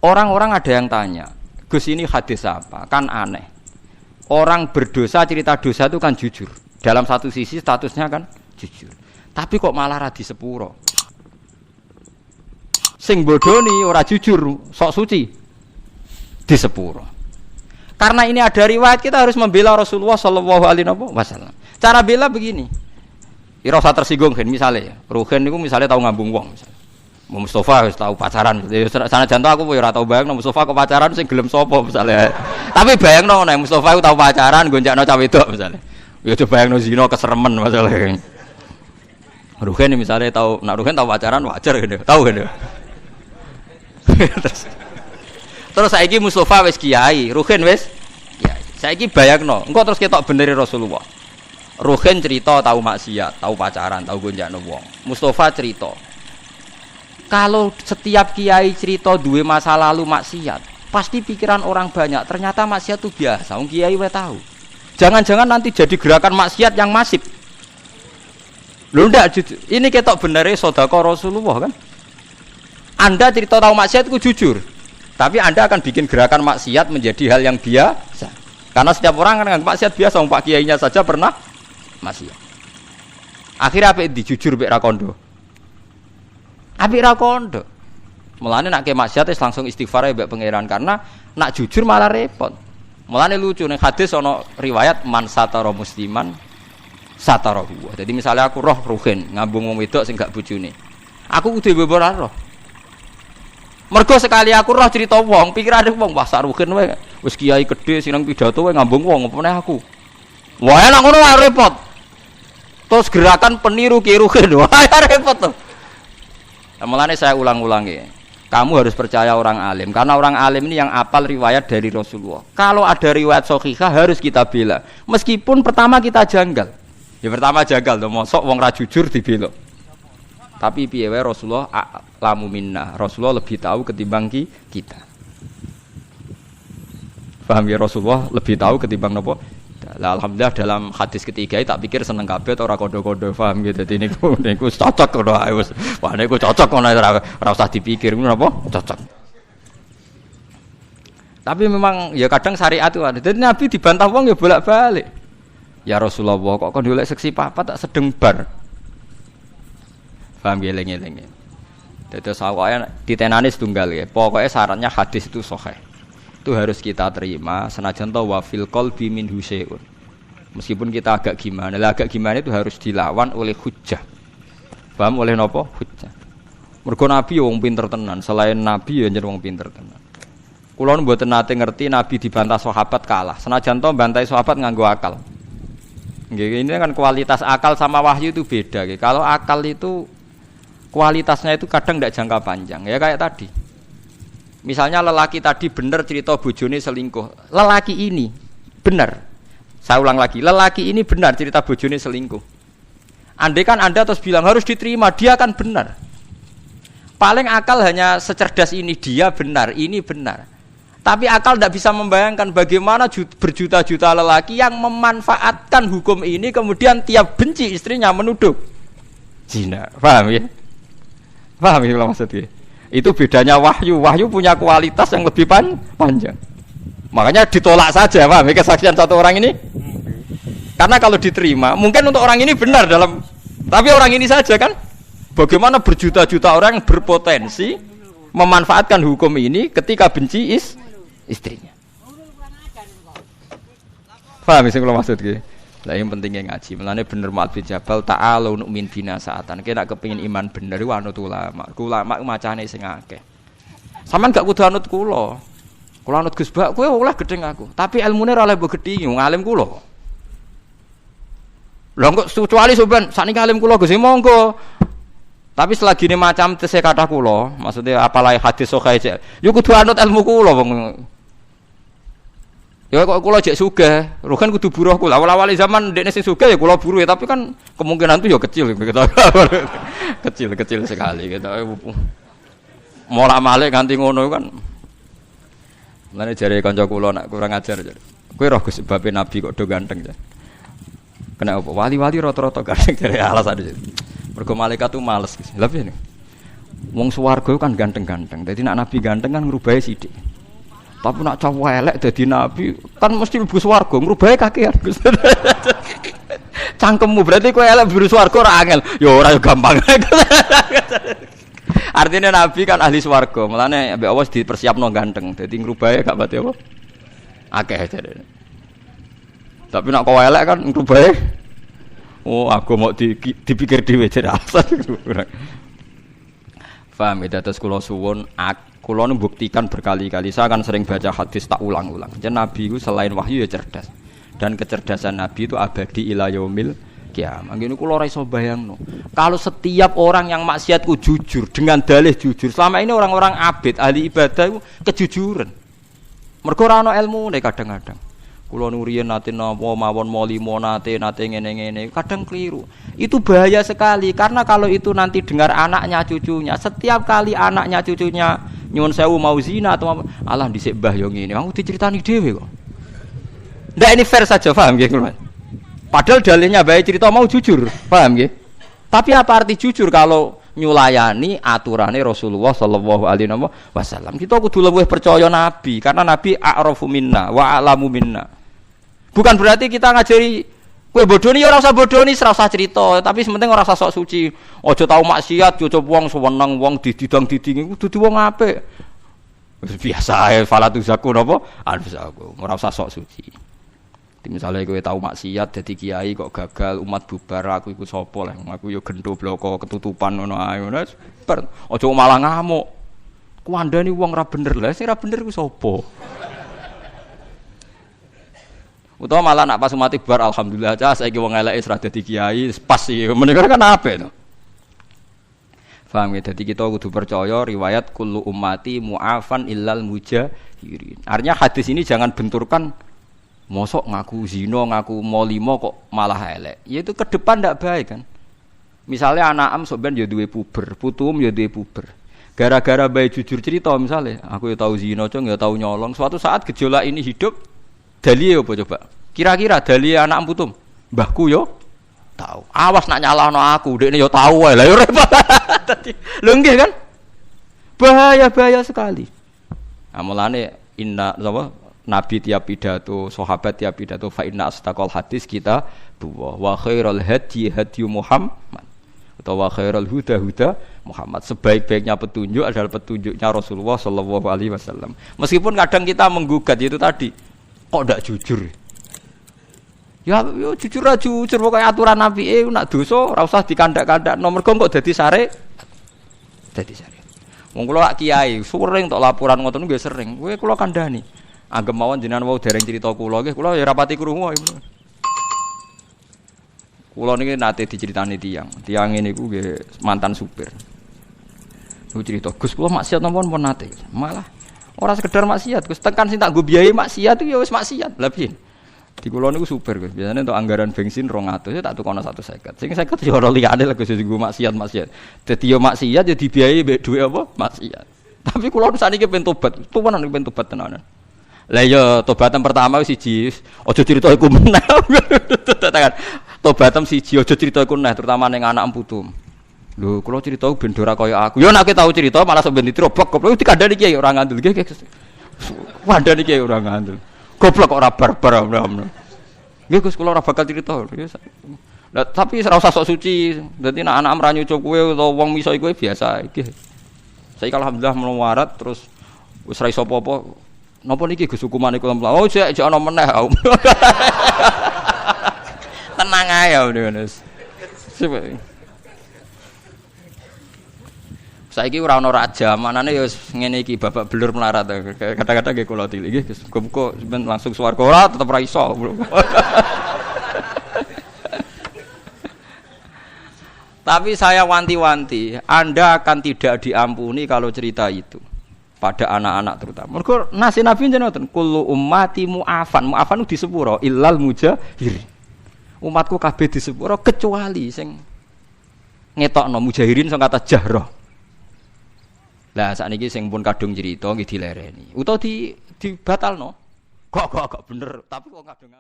Orang-orang ada yang tanya, Gus ini hadis apa? Kan aneh. Orang berdosa cerita dosa itu kan jujur. Dalam satu sisi statusnya kan jujur. Tapi kok malah radi sepuro. Sing bodoni ora jujur, sok suci di sepuro. Karena ini ada riwayat, kita harus membela Rasulullah Shallallahu Alaihi Wasallam. Cara bela begini. Ira usah tersinggung kan misalnya. Ruhin niku misalnya tahu ngambung wong misalnya. Mustafa wis tahu pacaran. Sana jantung aku ora tahu bayang Mustafa kok pacaran sing gelem sapa misalnya. Tapi bayangno nek Mustafa ku tahu pacaran gonjakno cah wedok misalnya. Ya coba bayangno zina keseremen masalah. Ruhin misalnya tahu, nak Ruhin tahu pacaran wajar gitu. Tahu gitu. Terus saiki Mustafa wis kiai, Ruhin wis kiai. Saiki bayangno, engko terus ketok beneri Rasulullah. Ruhin cerita tahu maksiat, tahu pacaran, tahu gonjakno wong. Mustafa cerita. Kalau setiap kiai cerita duwe masa lalu maksiat, pasti pikiran orang banyak, ternyata maksiat itu biasa, wong kiai wae tahu. Jangan-jangan nanti jadi gerakan maksiat yang masif. Lho ndak, ini ketok benere sedekah Rasulullah kan? Anda cerita tahu maksiat itu jujur. Tapi Anda akan bikin gerakan maksiat menjadi hal yang biasa. Karena setiap orang kan maksiat biasa, wong Pak Kiainya saja pernah maksiat. Akhirnya apa dijujur mek ra kondo. Apik ra kondo. Mulane nek maksiat wis langsung istighfar mbek pangeran karena nak jujur malah repot. Mulane lucu ning hadis ana riwayat man satara musliman satarahu. Jadi misalnya aku roh Ruhin ngambung wong wedok sing gak bojone. Aku kudu beber roh. Mergo sekali aku roh cerita wong, pikirane wong wah sak Ruhin wae wis kiai gedhe sing nang pidato wae ngambung wong apa meneh aku. Wah enak ngono wae repot. Terus gerakan peniru Ki Ruhin wah repot to. Mulane saya ulang-ulangi. Kamu harus percaya orang alim karena orang alim ini yang apal riwayat dari Rasulullah. Kalau ada riwayat sahihah harus kita bela. Meskipun pertama kita janggal. Ya pertama janggal to mosok wong ra jujur dibela. Tapi piye wae Rasulullah a'lamu minna. Rasulullah lebih tahu ketimbang kita. Paham ya, Rasulullah lebih tahu ketimbang napa? Lah alhamdulillah dalam hadis ketiga tak pikir seneng kabeh ora kondo-kondo paham gitu. Dadi niku cocok ngono ae wis. Wah niku cocok ngono ora usah dipikir ngono napa? Cocok. Tapi memang ya kadang syariat itu ada. Jadi Nabi dibantah wong ya bolak-balik. Ya Rasulullah kok kon golek seksi papat tak sedeng bar. Paham ya eling-eling. Dadi sawaya ditenani setunggal ya. Pokoknya syaratnya hadis itu sahih. Itu harus kita terima senajan to wa fil qalbi min husaun. Meskipun kita agak gimana, agak gimana itu harus dilawan oleh hujjah. Paham oleh napa? Hujjah. Mergo Nabi wong pinter tenan, selain Nabi ya njen wong pinter tenan. Kula mboten nate ngerti Nabi dibantah sahabat kalah. Senajan to bantai sahabat nganggo akal. Nggih, ini kan kualitas akal sama wahyu itu beda. Kalau akal itu kualitasnya itu kadang tidak jangka panjang. Ya kayak tadi. Misalnya lelaki tadi benar cerita bojone selingkuh. Lelaki ini benar. Saya ulang lagi, lelaki ini benar cerita bojone selingkuh. Andai kan Anda terus bilang harus diterima, dia akan benar. Paling akal hanya secerdas ini, dia benar, ini benar. Tapi akal tidak bisa membayangkan bagaimana berjuta-juta lelaki yang memanfaatkan hukum ini kemudian tiap benci istrinya menuduh zina. Paham ya? Paham ya maksudnya? Itu bedanya wahyu. Wahyu punya kualitas yang lebih panjang. Makanya ditolak saja, paham? Kesaksian satu orang ini. Karena kalau diterima, mungkin untuk orang ini benar dalam, tapi orang ini saja kan. Bagaimana berjuta-juta orang yang berpotensi memanfaatkan hukum ini ketika benci istrinya. Paham sih kalau maksudnya? Lah yang pentingnya ngaji. Mulane bener Mu'adz bin Jabal ta'alu nu'min bina saatan. Kita kepengin iman bener iku anut ulama. Ulama macane sing akeh. Sampeyan gak kudu anut kula. Kula anut Gus Bak kowe oleh gedeng aku. Tapi ilmune ora oleh mbok gedhi, wong alim kula. Lha kok kecuali sampean sakniki alim kula Gus monggo. Tapi selagi ini macam tese kathah kula, maksudnya apalah hadis sahih yo kudu anut ilmu kula wong. Ya kok kula jek sugih, Ruhin kudu buruh kula. Awal-awal zaman ndekne sing sugih ya kula buruh ya, tapi kan kemungkinan itu ya kecil gitu. Kecil sekali gitu. Molak-malik nganti ngono kan. Mulane jare kanca kula nek kurang ajar jar. Kowe roh Gus babe Nabi kok do ganteng ya. Kena apa? Wali-wali rata-rata ganteng jare alasan itu. Mergo malaikat tuh males Gus. Lha piye? Wong swarga kan ganteng-ganteng. Dadi nek nabi ganteng kan ngrubahi sithik. Tapi nak cowok elek dadi nabi kan mesti mlebu swarga, ngrubahi kakean. Cangkemmu berarti kowe elek mlebu swarga ora angel. Ya ora gampang. Artinya nabi kan ahli swarga, mulane ambek Allah dipersiapno ganteng. Dadi ngrubahi gak pati apa? Akeh jare. Tapi nak kowe elek kan ngrubahi. Oh, aku mau dipikir dhewe jare alasan. Paham ya, terus kula suwun, kula nu buktikan berkali-kali. Saya kan sering baca hadis tak ulang-ulang. Jadi Nabi itu selain wahyu ya cerdas. Dan kecerdasan Nabi itu abadi ila yaumil kiamah. Ngene kula ora iso bayangno. Kalau setiap orang yang maksiat ku jujur dengan dalih jujur. Selama ini orang-orang abid, ahli ibadah itu kejujuran. Mergo ora ana ilmune kadang-kadang. Kula nuriyen nate napa mawon molimo nate ngene-ngene kadang keliru. Itu bahaya sekali karena kalau itu nanti dengar anaknya cucunya, setiap kali anaknya cucunya nyuwun sewu mau zina atau alah dhisik mbah yo ngene, aku diceritani dhewe kok. Ndak ini fair saja, paham nggih kula. Padahal dalilnya baik cerita mau jujur, paham nggih? Tapi apa arti jujur kalau nyulayani aturane Rasulullah sallallahu alaihi wasallam? Kita kudu luwih percaya nabi karena nabi a'rafu minna wa a'lamu minna. Bukan berarti kita ngajari kowe bodoni ya ora usah bodoni, ora usah cerita, tapi sementing ora usah sok suci. Aja tau maksiat, cucup wong sewenang wong dididang-didingi kudu wong apik. Wis biasa ae falatu zaku napa? Anfusaku. Ora usah sok suci. Misalnya kowe tau maksiat dadi kiai kok gagal umat bubar, aku iku sapa lah. Aku ya gendho bloko ketutupan ngono ae ngono. Aja malah ngamuk. Kuandani wong ra bener lah, sing ra bener ku sapa? Utawa malah nak pas umat bubar alhamdulillah aja saiki wong elek wis ra dadi kiai pas iki menika kan apik to. Paham ya, dadi kita kudu percaya riwayat kullu ummati mu'afan illal mujahirin. Artinya hadis ini jangan benturkan mosok ngaku zina, ngaku molimo kok malah elek. Ya itu ke depan ndak baik kan. Misalnya anak am sok ben ya duwe puber, putum ya duwe puber. Gara-gara bae jujur cerita misalnya, aku ya tahu zina, cong ya tahu nyolong. Suatu saat gejolak ini hidup dalile apa coba? Kira-kira dalile anak putum. Mbahku yo tahu. Awas nak nyalahno aku, dekne yo tahu wae. Lah yo repot. Lho nggih kan? Bahaya sekali. Nah, mulane inna apa? Nabi tiap pidato, sahabat tiap pidato fa inna astaqal hadis kita wa khairul hadi Muhammad. Atau wa khairul huda Muhammad. Sebaik-baiknya petunjuk adalah petunjuknya Rasulullah sallallahu alaihi wasallam. Meskipun kadang kita menggugat itu tadi kok ndak jujur. Ya yo jujur aja jujur pokoke aturan Nabi nak dosa ora usah dikandak-kandak nomor kok dadi sare. Dadi sare. Wong kula kiai sering tok laporan ngoten nggih sering. Kowe kula kandhani. Anggep mawon jenengan wau dereng crita kula nggih kula ya rapati krungu. Kula niki nate diceritani tiyang niku nggih mantan supir. Niku cerita Gus kula maksiat napa pun nate. Malah ora sekedar maksiat, Gus tekan sing tak nggo biayai maksiat itu ya wis maksiat. Lah piye? Di kula niku super Gus. Biasane untuk anggaran bensin 200 ya tak tukono 150. Sing 50 ya ora liyane lho Gus nggo maksiat. Dadi yo maksiat ya dibiayai mbek dhuwit apa? Maksiat. Tapi kula sakniki pengen tobat. Tuwanan pengen tobat tenanan. Lah ya tobatan pertama wis siji, aja crita iku meneh. Tobatan siji aja crita iku meneh terutama ning anak putum. Lho, kula crita ben ora kaya aku. Ya nek tau crita malah sok ben ditrobok goblok dikandani iki ora ngandel. Nggih. Wandani iki ora ngandel. Goblok kok ora barbar. Nggih Gus kula ora bakal crita. Lah tapi ora usah sok suci. Dadi nek anak ra nyucuk kowe utawa wong miso iku biasa iki. Saiki alhamdulillah melawarat terus wis ra iso apa-apa. Napa niki Gus hukumane kula mlaku? Oh, jek ana meneh. Tenang ae ya Mas. Saiki ora ana raja, manane ya ngene iki babak belur melarat. Kadang-kadang nggih kula tilik nggih Gus. Muga-muga sampeyan langsung swarga ora tetep ra iso. Tapi saya wanti-wanti, Anda akan tidak diampuni kalau cerita itu. Pada anak-anak terutama. Mergo nasi Nabi jenengan kullu ummati mu'afan. Mu'afan itu disepuro illal mujahir. Umatku kabeh disepuro kecuali sing ngetokno mujahirin sing kata jahroh. Lah sakniki sing pun kadung cerita nggih dilereni. Utawa dibatalno. Kok bener, tapi kok kadung